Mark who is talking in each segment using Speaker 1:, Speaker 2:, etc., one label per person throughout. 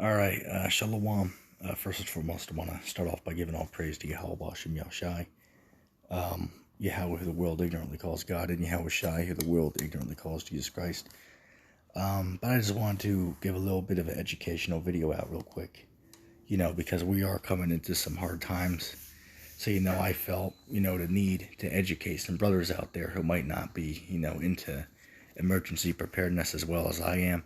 Speaker 1: All right, Shalom. First and foremost, I want to start off by giving all praise to Yahweh Shem Yahushai. Yahweh, who the world ignorantly calls God, and Yahweh Shai, who the world ignorantly calls Jesus Christ. But I just wanted to give a little bit of an educational video out real quick, because we are coming into some hard times. So, I felt, the need to educate some brothers out there who might not be, into emergency preparedness as well as I am.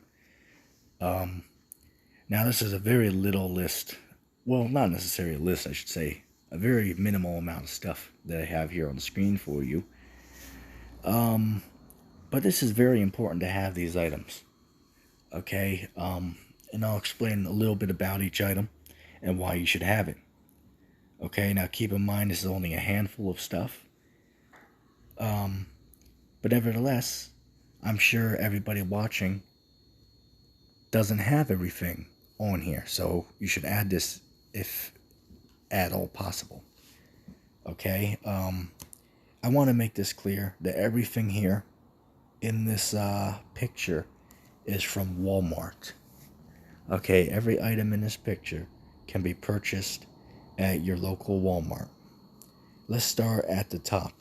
Speaker 1: Now, this is a very little list. Well, not necessarily a list, I should say. A very minimal amount of stuff that I have here on the screen for you. But this is very important to have these items. Okay? And I'll explain a little bit about each item and why you should have it. Okay, now keep in mind this is only a handful of stuff. But nevertheless, I'm sure everybody watching doesn't have everything on here, so you should add this if at all possible. Okay, I want to make this clear that everything here in this picture is from Walmart. Okay, every item in this picture can be purchased at your local Walmart. Let's start at the top.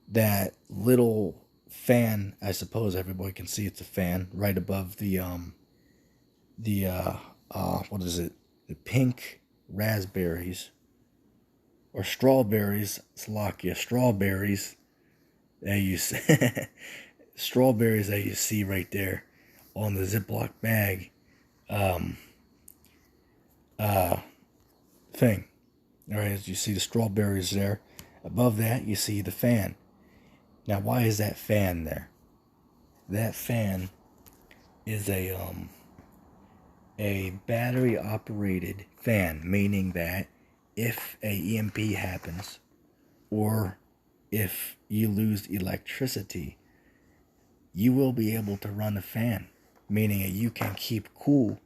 Speaker 1: That little fan, I suppose everybody can see it's a fan, right above the what is it? The pink raspberries or strawberries, Slovakia, strawberries that you see, strawberries that you see right there on the Ziploc bag thing. All right, as you see the strawberries there. Above that, you see the fan. Now, why is that fan there? That fan is a battery operated fan, meaning that if a EMP happens or if you lose electricity, you will be able to run the fan, meaning that you can keep cool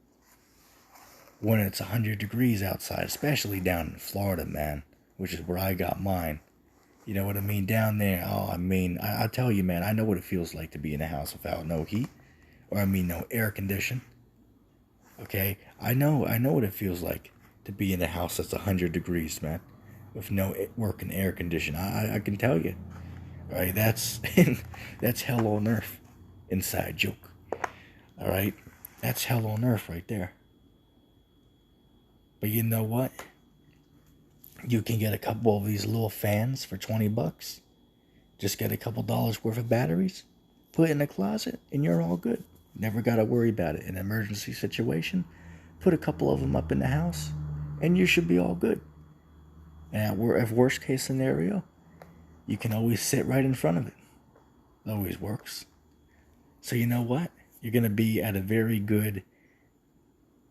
Speaker 1: when it's 100 degrees outside, especially down in Florida, man, which is where I got mine. You know what I mean? Down there, I tell you, man, I know what it feels like to be in a house without no heat, or no air condition. Okay, I know what it feels like to be in a house that's 100 degrees, man, with no working air condition. I can tell you, all right, that's that's hell on earth. Inside joke, all right, that's hell on earth right there. But you know what? You can get a couple of these little fans for $20. Just get a couple dollars worth of batteries, put it in the closet, and you're all good. Never got to worry about it. In an emergency situation, put a couple of them up in the house, and you should be all good. And if worst case scenario, you can always sit right in front of it. It always works. So you know what? You're going to be at a very good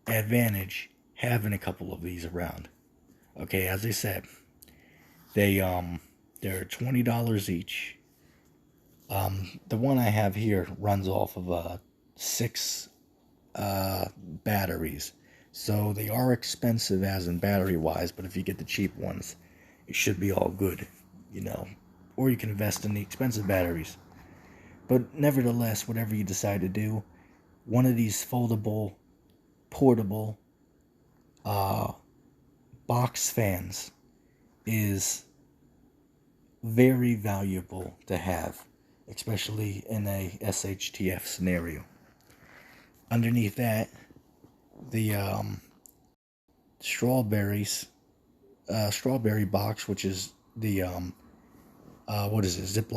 Speaker 1: advantage having a couple of these around. Okay, as I said, they're $20 each. The one I have here runs off of 6 batteries, so they are expensive as in battery wise. But if you get the cheap ones, it should be all good, Or you can invest in the expensive batteries. But nevertheless, whatever you decide to do, one of these foldable, portable, box fans is very valuable to have, especially in a SHTF scenario. Underneath that, the strawberry box, which is the what is it,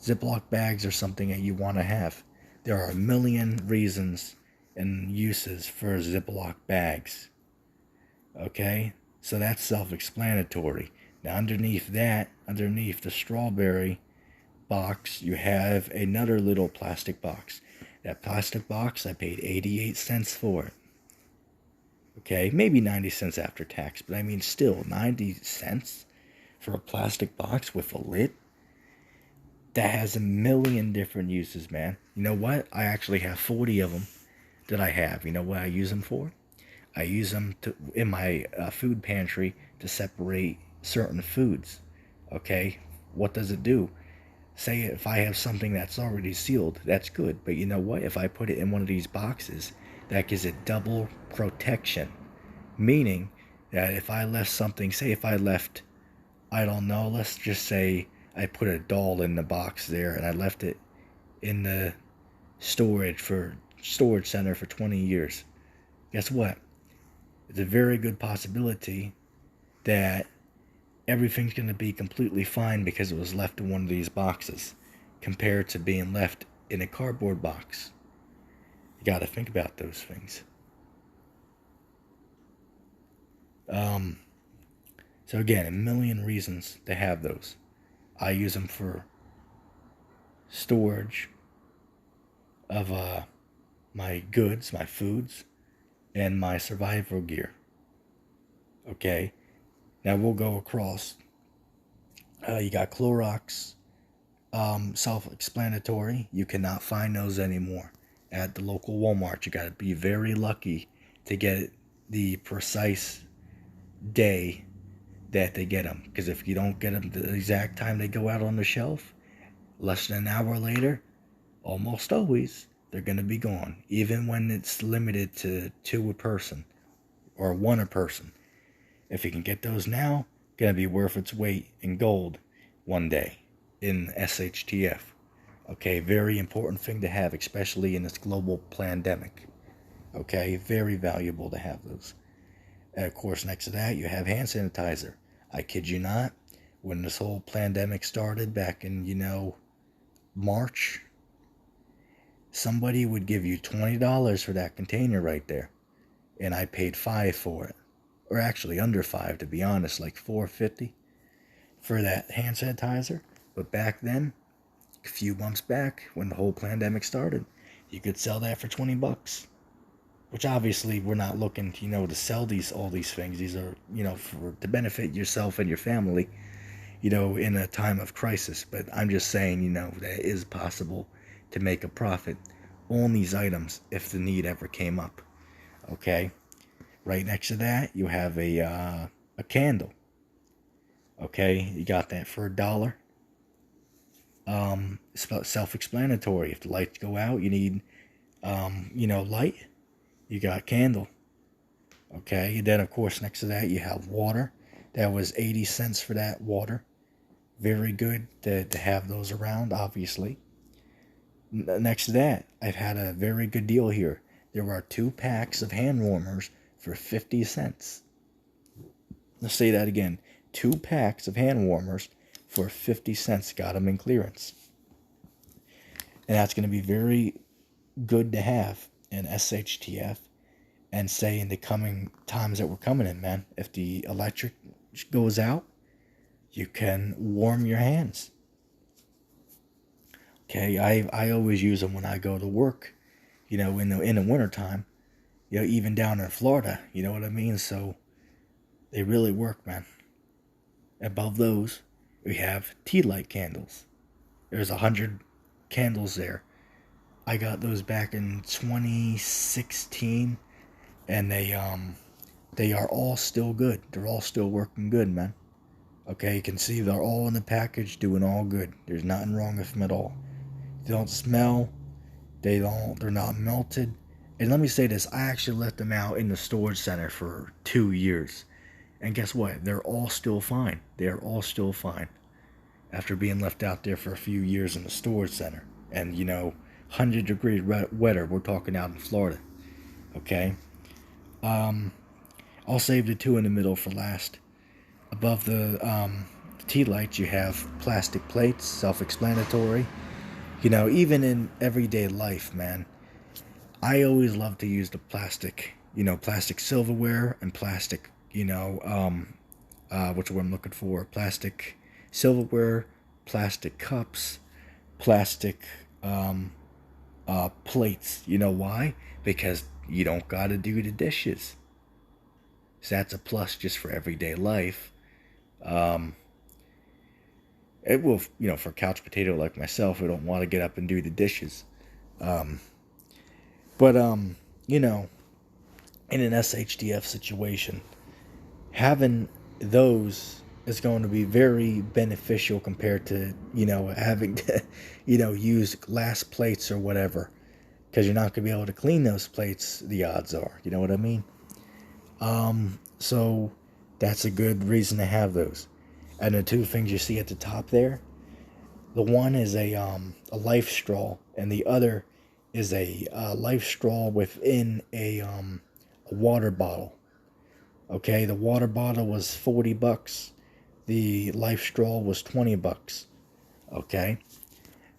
Speaker 1: Ziploc bags are something that you want to have. There are a million reasons and uses for Ziploc bags. Okay, so that's self-explanatory. Now underneath the strawberry box, you have another little plastic box. That plastic box, I paid 88 cents for it. Okay, maybe 90 cents after tax, but still 90 cents for a plastic box with a lid? That has a million different uses, man. You know what? I actually have 40 of them that I have. You know what I use them for? I use them in my food pantry to separate certain foods. Okay, what does it do? Say if I have something that's already sealed, that's good. But you know what? If I put it in one of these boxes, that gives it double protection. Meaning that if I left something, say if I left, I don't know, let's just say I put a doll in the box there and I left it in the storage center for 20 years. Guess what? It's a very good possibility that everything's going to be completely fine because it was left in one of these boxes compared to being left in a cardboard box. You got to think about those things. So again, a million reasons to have those. I use them for storage of my goods, my foods, and my survival gear. Okay, now we'll go across. You got Clorox, self-explanatory. You cannot find those anymore at the local Walmart. You got to be very lucky to get the precise day that they get them, because if you don't get them the exact time they go out on the shelf, less than an hour later, almost always they're going to be gone, even when it's limited to 2 a person or 1 a person. If you can get those now, going to be worth its weight in gold one day in SHTF. Okay, very important thing to have, especially in this global pandemic. Okay, very valuable to have those. And of course, next to that, you have hand sanitizer. I kid you not, when this whole pandemic started back in, March, somebody would give you $20 for that container right there. And I paid $5 for it. Or actually under $5, to be honest, like $4.50 for that hand sanitizer. But back then, a few months back, when the whole pandemic started, you could sell that for $20. Which obviously we're not looking, to sell all these things. These are, to benefit yourself and your family, in a time of crisis. But I'm just saying, that it is possible to make a profit on these items if the need ever came up. Okay? Right next to that, you have a candle. Okay? You got that for $1. Self-explanatory. If the lights go out, you need, light. You got candle. Okay, then of course next to that you have water. That was 80 cents for that water. Very good to have those around, obviously. Next to that, I've had a very good deal here. There are 2 packs of hand warmers for 50 cents. Let's say that again. 2 packs of hand warmers for 50 cents. Got them in clearance. And that's going to be very good to have in SHTF, and say in the coming times that we're coming in, man. If the electric goes out, you can warm your hands. Okay, I always use them when I go to work, in the wintertime, even down in Florida, you know what I mean? So they really work, man. Above those, we have tea light candles. There's 100 candles there. I got those back in 2016, and they are all still good. They're all still working good, man. Okay, you can see they're all in the package, doing all good. There's nothing wrong with them at all. They don't smell. They're not melted. And let me say this, I actually left them out in the storage center for 2 years. And guess what? They're all still fine. They're all still fine. After being left out there for a few years in the storage center. And, 100 degrees weather, we're talking out in Florida. Okay? I'll save the 2 in the middle for last. Above the tea lights, you have plastic plates, self-explanatory. Even in everyday life, man, I always love to use the plastic, plastic silverware and plastic, what's what I'm looking for? Plastic silverware, plastic cups, plastic plates. You know why? Because you don't gotta do the dishes. So that's a plus just for everyday life. It will, for a couch potato like myself, who don't want to get up and do the dishes. But in an SHTF situation, having those is going to be very beneficial compared to, having to, use glass plates or whatever. Because you're not going to be able to clean those plates, the odds are. You know what I mean? So that's a good reason to have those. And the two things you see at the top there, the one is a life straw, and the other is a life straw within a water bottle. Okay, the water bottle was $40. The life straw was $20. Okay,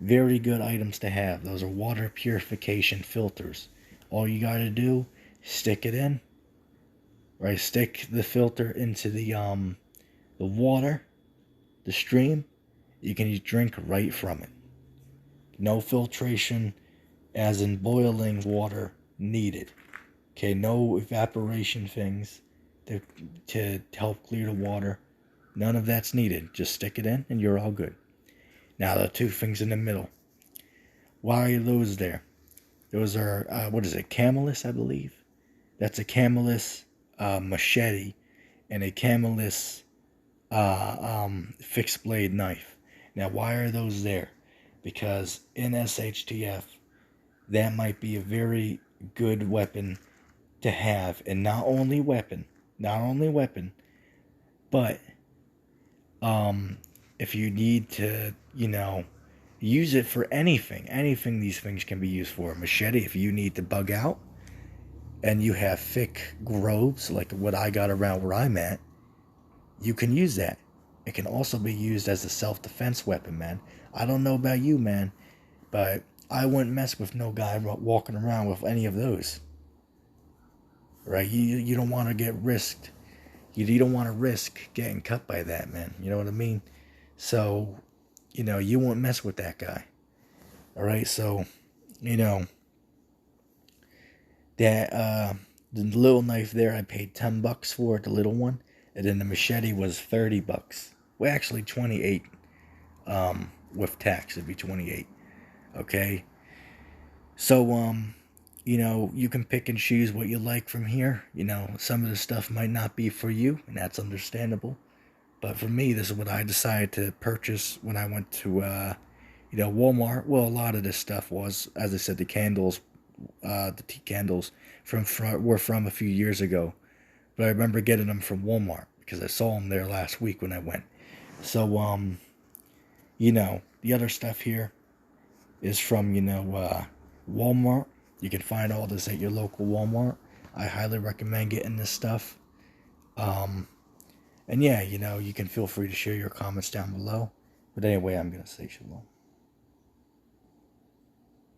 Speaker 1: very good items to have. Those are water purification filters. All you got to do, stick it in. Right, stick the filter into the water, the stream. You can drink right from it. No filtration, as in boiling water, needed. Okay, no evaporation things to help clear the water. None of that's needed. Just stick it in and you're all good. Now the two things in the middle. Why are those there? Those are, what is it, Camelus, I believe? That's a Camelus machete and a Camelus fixed blade knife. Now why are those there? Because in SHTF, that might be a very good weapon to have, and not only weapon, but if you need to, use it for anything these things can be used for. A machete, if you need to bug out, and you have thick groves like what I got around where I'm at, you can use that. It can also be used as a self-defense weapon, man. I don't know about you, man, but I wouldn't mess with no guy walking around with any of those. Right? You don't want to get risked. You don't want to risk getting cut by that, man. You know what I mean? So, you won't mess with that guy. All right? So, that the little knife there, I paid $10 for it, the little one, and then the machete was $30. Well, actually 28. With tax, it'd be 28. Okay. So, you can pick and choose what you like from here. Some of the stuff might not be for you, and that's understandable. But for me, this is what I decided to purchase when I went to, Walmart. Well, a lot of this stuff was, as I said, the candles, the tea candles were from a few years ago. But I remember getting them from Walmart because I saw them there last week when I went. So, the other stuff here is from, Walmart. You can find all this at your local Walmart. I highly recommend getting this stuff. And yeah, you can feel free to share your comments down below. But anyway, I'm going to say shalom.